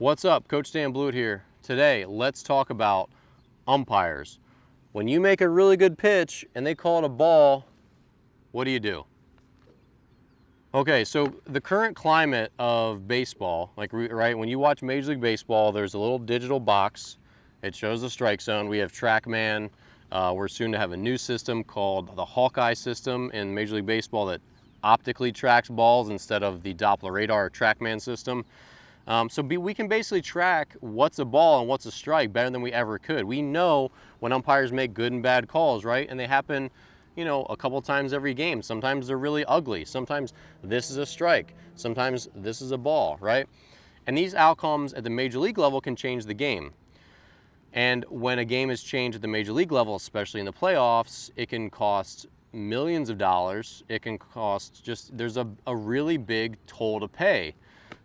What's up? Coach Dan Blewett here. Today, let's talk about umpires. When you make a really good pitch and they call it a ball, what do you do? Okay, so the current climate of baseball, right, when you watch Major League Baseball, there's a little digital box. It shows the strike zone. We have TrackMan. We're soon to have a new system called the Hawkeye system in Major League Baseball that optically tracks balls instead of the Doppler radar or TrackMan system. We can basically track what's a ball and what's a strike better than we ever could. We know when umpires make good and bad calls, right? And they happen, a couple times every game. Sometimes they're really ugly. Sometimes this is a strike. Sometimes this is a ball, right? And these outcomes at the major league level can change the game. And when a game is changed at the major league level, especially in the playoffs, it can cost millions of dollars. It can cost there's a really big toll to pay.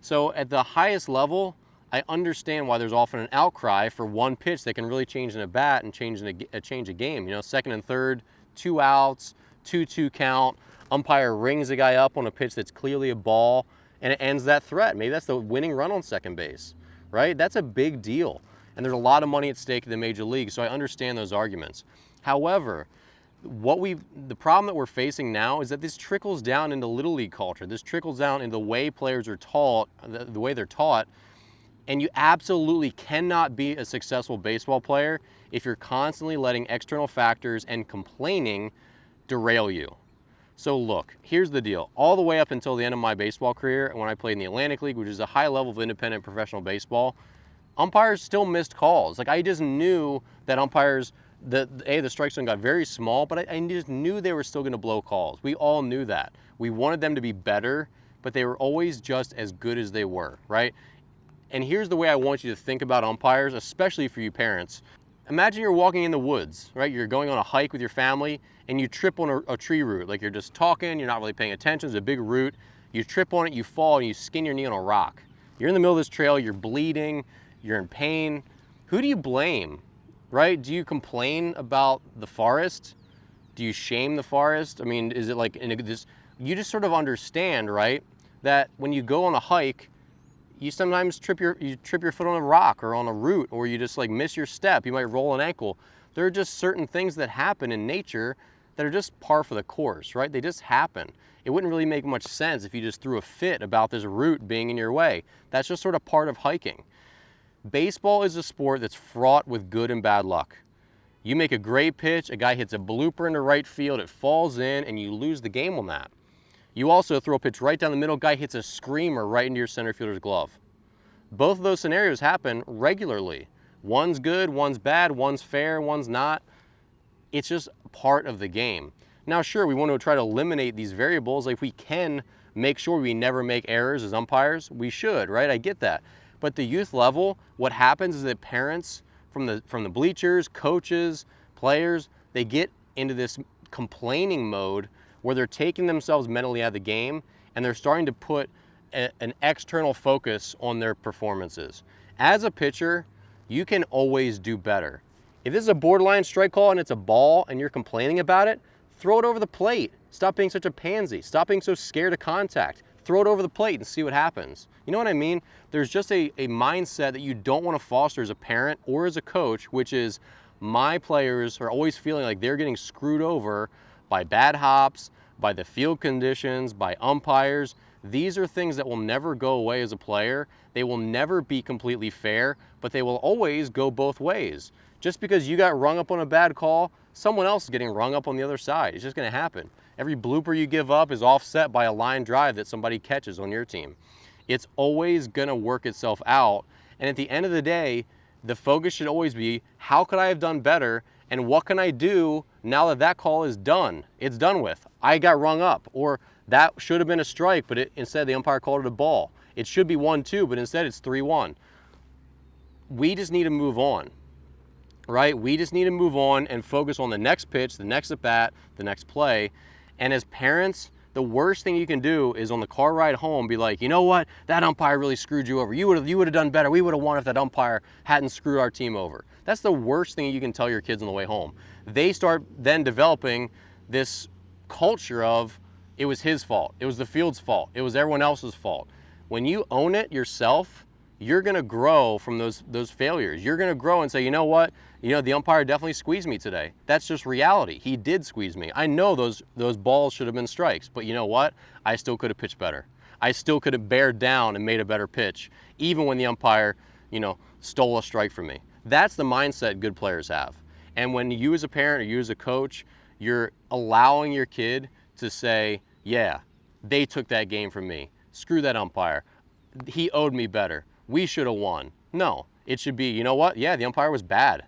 So at the highest level, I understand why there's often an outcry for one pitch that can really change an at-bat and change a game. Second and third, 2 outs, 2-2 count, umpire rings a guy up on a pitch that's clearly a ball, and it ends that threat. Maybe that's the winning run on second base, right? That's a big deal. And there's a lot of money at stake in the major league, so I understand those arguments. However, the problem that we're facing now is that this trickles down into Little League culture. This trickles down into the way players are taught, the way they're taught, and you absolutely cannot be a successful baseball player if you're constantly letting external factors and complaining derail you. So look, here's the deal. All the way up until the end of my baseball career, when I played in the Atlantic League, which is a high level of independent professional baseball, umpires still missed calls. I just knew that umpires, the strike zone got very small, but I just knew they were still going to blow calls. We all knew that. We wanted them to be better, but they were always just as good as they were, right? And here's the way I want you to think about umpires, especially for you parents. Imagine you're walking in the woods, right? You're going on a hike with your family, and you trip on a tree root. Like you're just talking, you're not really paying attention. It's a big root. You trip on it, you fall, and you skin your knee on a rock. You're in the middle of this trail, you're bleeding, you're in pain. Who do you blame? Right? Do you complain about the forest? Do you shame the forest? I mean, is it like you just sort of understand, right, that when you go on a hike, you sometimes trip your foot on a rock or on a root, or you just like miss your step. You might roll an ankle. There are just certain things that happen in nature that are just par for the course, right? They just happen. It wouldn't really make much sense if you just threw a fit about this root being in your way. That's just sort of part of hiking. Baseball is a sport that's fraught with good and bad luck. You make a great pitch, a guy hits a blooper into right field, it falls in, and you lose the game on that. You also throw a pitch right down the middle, guy hits a screamer right into your center fielder's glove. Both of those scenarios happen regularly. One's good, one's bad, one's fair, one's not. It's just part of the game. Now, sure, we want to try to eliminate these variables. Like if we can make sure we never make errors as umpires, we should, right? I get that. But the youth level, what happens is that parents from the bleachers, coaches, players, they get into this complaining mode where they're taking themselves mentally out of the game and they're starting to put an external focus on their performances. As a pitcher, you can always do better. If this is a borderline strike call and it's a ball and you're complaining about it, throw it over the plate. Stop being such a pansy. Stop being so scared of contact. Throw it over the plate and see what happens. You know what I mean? There's just a mindset that you don't want to foster as a parent or as a coach, which is my players are always feeling like they're getting screwed over by bad hops, by the field conditions, by umpires. These are things that will never go away as a player. They will never be completely fair, but they will always go both ways. Just because you got rung up on a bad call, someone else is getting rung up on the other side. It's just going to happen. Every blooper you give up is offset by a line drive that somebody catches on your team. It's always going to work itself out. And at the end of the day, the focus should always be, how could I have done better? And what can I do now that that call is done? It's done with. I got rung up. Or that should have been a strike, but instead the umpire called it a ball. It should be 1-2, but instead it's 3-1. We just need to move on. Right? We just need to move on and focus on the next pitch, the next at-bat, the next play. And as parents, the worst thing you can do is on the car ride home be like, you know what? That umpire really screwed you over. You would have done better. We would have won if that umpire hadn't screwed our team over. That's the worst thing you can tell your kids on the way home. They start then developing this culture of it was his fault. It was the field's fault. It was everyone else's fault. When you own it yourself, you're going to grow from those failures. You're going to grow and say, you know what? You know, the umpire definitely squeezed me today. That's just reality. He did squeeze me. I know those balls should have been strikes, but you know what? I still could have pitched better. I still could have bared down and made a better pitch, even when the umpire, you know, stole a strike from me. That's the mindset good players have. And when you as a parent or you as a coach, you're allowing your kid to say, yeah, they took that game from me. Screw that umpire. He owed me better. We should have won. No, it should be, you know what? Yeah, the umpire was bad.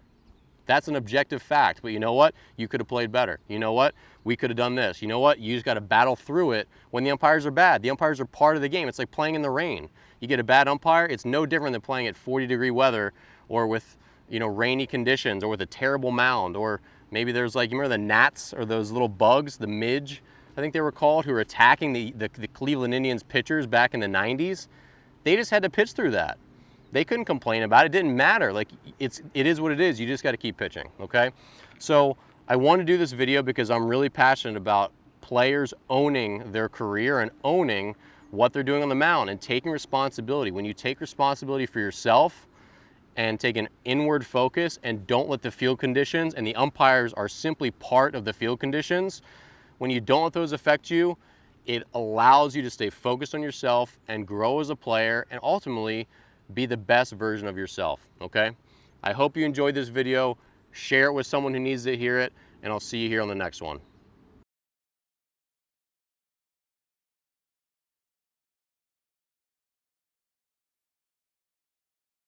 That's an objective fact, but you know what? You could have played better. You know what? We could have done this. You know what? You just got to battle through it when the umpires are bad. The umpires are part of the game. It's like playing in the rain. You get a bad umpire, it's no different than playing at 40-degree weather or with, you know, rainy conditions or with a terrible mound, or maybe there's like, you remember the gnats or those little bugs, the midge, I think they were called, who were attacking the Cleveland Indians pitchers back in the 90s. They just had to pitch through that. They couldn't complain about it. It didn't matter. Like, it is what it is. You just got to keep pitching, okay? So I want to do this video because I'm really passionate about players owning their career and owning what they're doing on the mound and taking responsibility. When you take responsibility for yourself and take an inward focus and don't let the field conditions, and the umpires are simply part of the field conditions, when you don't let those affect you, it allows you to stay focused on yourself and grow as a player and ultimately be the best version of yourself, okay? I hope you enjoyed this video. Share it with someone who needs to hear it, and I'll see you here on the next one.